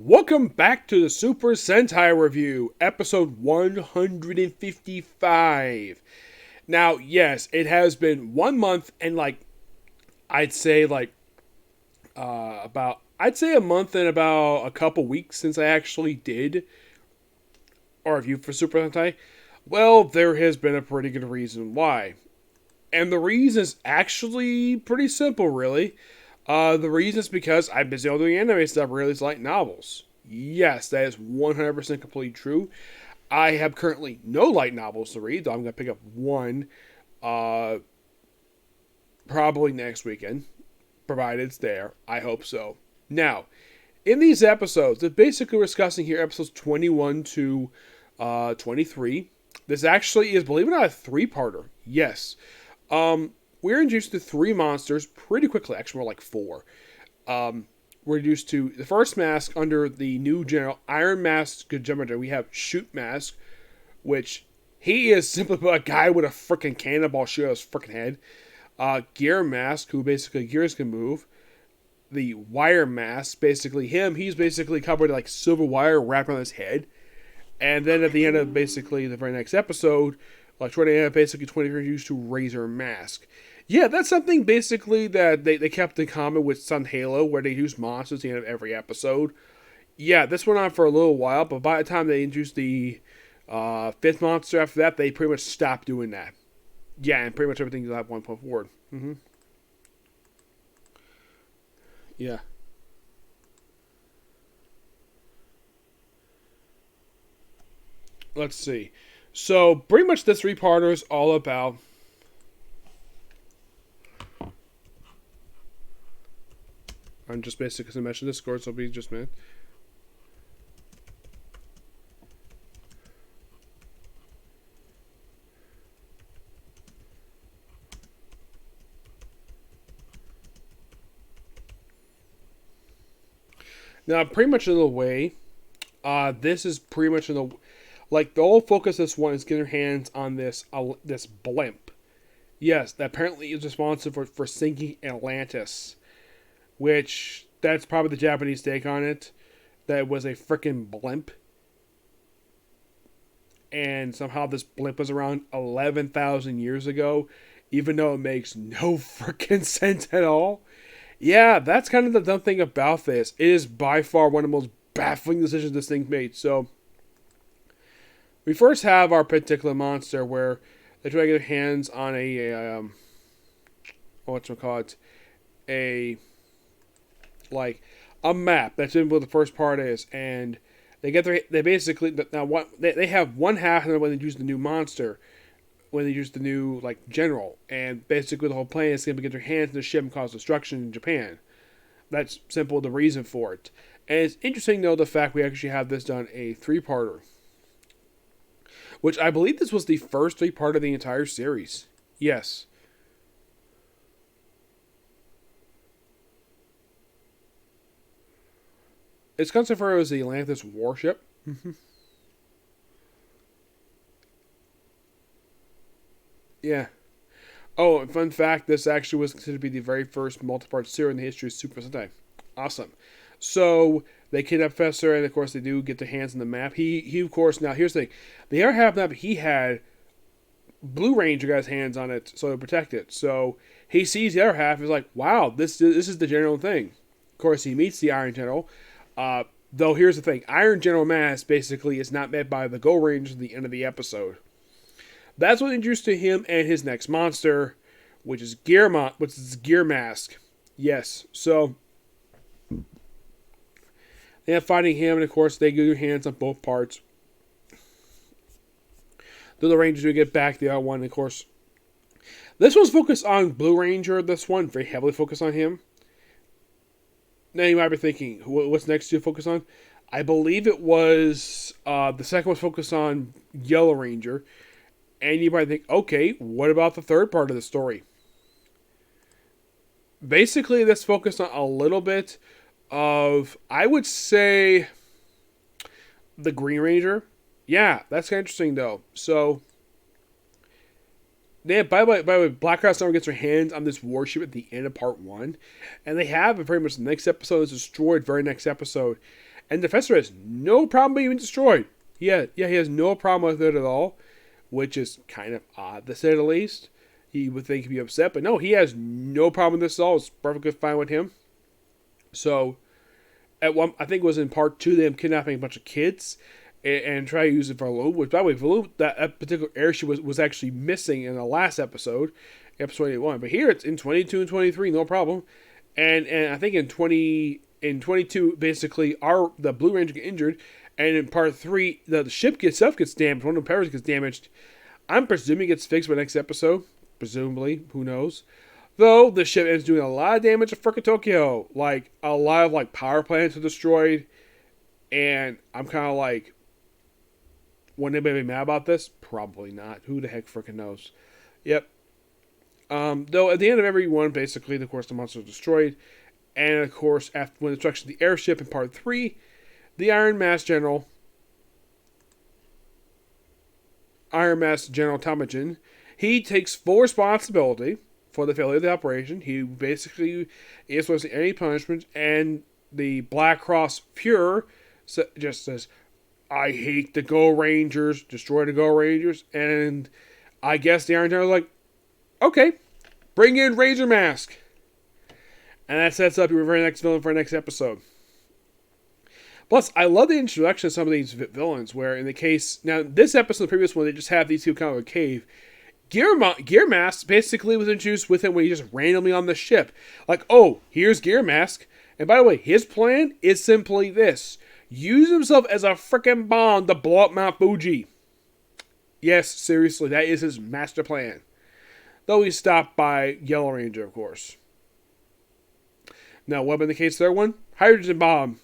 Welcome back to the Super Sentai Review, episode 155. Now, yes, it has been 1 month and I'd say a month and about a couple weeks since I actually did a review for Super Sentai. Well, there has been a pretty good reason why. And the reason is actually pretty simple, really. The reason is because I've been still doing anime stuff, really, light novels. Yes, that is 100% completely true. I have currently no light novels to read, though I'm going to pick up one probably next weekend, provided it's there. I hope so. Now, in these episodes, they're basically discussing here episodes 21 to 23. This actually is, believe it or not, a three-parter. Yes. We're introduced to three monsters pretty quickly. Actually, more like four. We're introduced to the first mask under the new general, Iron Mask Gorenger. We have Shoot Mask, which he is simply a guy with a freaking cannonball shoot at his freaking head. Gear Mask, who basically gears can move. The Wire Mask, basically him. He's basically covered like silver wire wrapped around his head. And then at the end of basically the very next episode, toward the end, basically 23 used to Razor Mask. Yeah, that's something basically that they kept in common with Sun Halo, where they use monsters at the end of every episode. Yeah, this went on for a little while, but by the time they introduced the fifth monster after that, they pretty much stopped doing that. Yeah, and pretty much everything is at one point forward. Yeah. Let's see. So, pretty much this three-parter is all about I'm just basically going to mention Discord, so it'll be just a minute. Now, pretty much in a way, this is pretty much in the the whole focus of this one is getting your hands on this blimp. Yes, that apparently is responsible for sinking Atlantis. Which, that's probably the Japanese take on it. That it was a freaking blimp. And somehow this blimp was around 11,000 years ago. Even though it makes no freaking sense at all. Yeah, that's kind of the dumb thing about this. It is by far one of the most baffling decisions this thing made. So, we first have our particular monster where they try to get their hands on a map. That's in what the first part is, and they have one half of them when they use the new monster, when they use the new general, and basically the whole plan is going to get their hands on the ship and cause destruction in Japan. That's simple, the reason for it. And it's interesting though the fact we actually have this done a three-parter, which I believe this was the first three-part of the entire series. Yes. It's considered as the Atlantis warship. Yeah. Oh, and fun fact, this actually was considered to be the very first multi-part series in the history of Super Sentai. Awesome. So, they kidnap Professor, and of course they do get their hands on the map. He of course, now here's the thing. The other half of the map, he had Blue Ranger got his hands on it, so to protect it. So, he sees the other half, he's like, wow, this is the general thing. Of course, he meets the Iron General. Though here's the thing, Iron General Mask basically is not met by the Gorenger at the end of the episode. That's what introduced to him and his next monster, which is Gear Mask. Yes, so they have fighting him, and of course they get their hands on both parts. Then the Rangers will get back the other one, and of course. This one's focused on Blue Ranger, this one, very heavily focused on him. Now you might be thinking, what's next to focus on? I believe it was, the second was focused on Yellow Ranger. And you might think, okay, what about the third part of the story? Basically, this focused on a little bit of, I would say, the Green Ranger. Yeah, that's kind of interesting, though. So, by the way, Black Cross Summer gets her hands on this warship at the end of part 1. And they have, and pretty much the next episode is destroyed, very next episode. And the professor has no problem being destroyed. He has no problem with it at all, which is kind of odd to say the least. He would think he'd be upset, but no, he has no problem with this at all. It's perfectly fine with him. So, I think it was in part 2, them kidnapping a bunch of kids and try to use it for Valoo, which, by the way, Valoo, that particular airship was actually missing in the last episode, episode 81. But here it's in 22 and 23, no problem. And I think in 22, basically, the Blue Ranger get injured, and in part 3, the ship itself gets damaged. One of the powers gets damaged. I'm presuming it gets fixed by next episode. Presumably, who knows? Though the ship ends doing a lot of damage to frickin' Tokyo. Like, a lot of power plants are destroyed. And I'm kind of like, wouldn't anybody be mad about this? Probably not. Who the heck frickin' knows? Yep. Though at the end of every one, basically, of course, the monsters are destroyed. And of course, when the destruction of the airship in part 3, the Iron Mask General Tamajan, he takes full responsibility for the failure of the operation. He basically is facing any punishment, and the Black Cross Pure just says, I hate the Go Rangers, destroy the Go Rangers, and I guess the Iron General's like, okay, bring in Razor Mask. And that sets up your very next villain for our next episode. Plus, I love the introduction of some of these villains, where in the case, now this episode, the previous one, they just have these two kind of a cave. Gear Mask basically was introduced with him when he just randomly on the ship. Like, oh, here's Gear Mask. And by the way, his plan is simply this. Use himself as a frickin' bomb to blow up Mount Fuji. Yes, seriously, that is his master plan. Though he's stopped by Yellow Ranger, of course. Now, what in the case of the third one? Hydrogen bomb.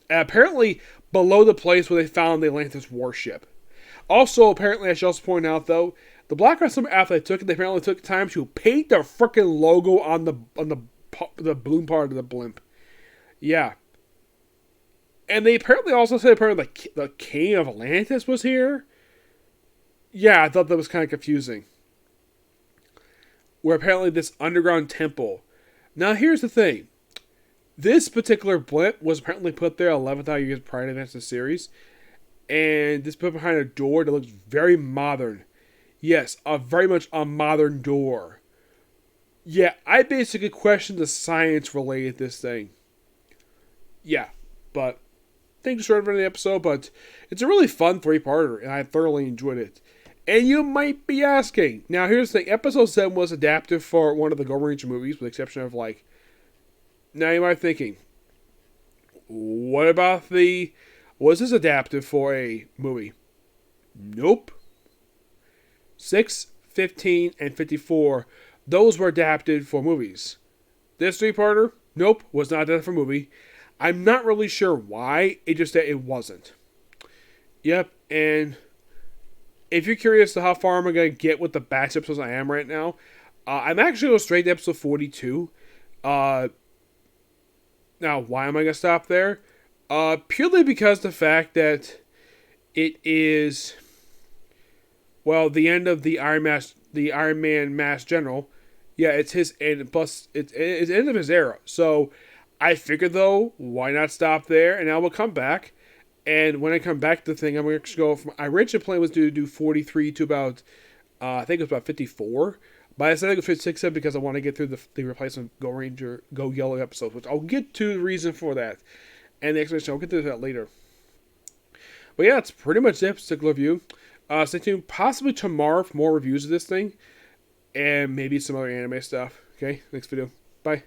Apparently, below the place where they found the Atlantis warship. Also, apparently, I should also point out, though, the Black Ops Summer after they apparently took time to paint their frickin' logo on the balloon part of the blimp. Yeah. And they apparently also said the king of Atlantis was here. Yeah, I thought that was kind of confusing. Where apparently this underground temple. Now, here's the thing. This particular blimp was apparently put there 11,000 years prior to the events of the series. And this put behind a door that looks very modern. Yes, very much a modern door. Yeah, I basically questioned the science related to this thing. Yeah, but thanks for joining for the episode, but it's a really fun 3-parter, and I thoroughly enjoyed it. And you might be asking, now here's the thing, episode 7 was adapted for one of the Gorenger movies, with the exception of now you might be thinking, what about was this adapted for a movie? Nope. 6, 15, and 54, those were adapted for movies. This 3-parter, nope, was not adapted for a movie. I'm not really sure why, it just that it wasn't. Yep, and if you're curious to how far am I going to get with the batch episodes I am right now, I'm actually going straight to episode 42. Now, why am I going to stop there? Purely because the fact that it is, well, the end of the Iron Man Mask General. Yeah, it's his end, plus it's the end of his era. So I figured, though, why not stop there? And I will come back. And when I come back to the thing, I'm going to go from, my original plan was to do 43 to about, I think it was about 54. But I said I go 56 because I want to get through the replacement Go Ranger, Go Yellow episodes, which I'll get to the reason for that. And the explanation, I'll get to that later. But yeah, it's pretty much the particular review. Stay tuned possibly tomorrow for more reviews of this thing. And maybe some other anime stuff. Okay, next video. Bye.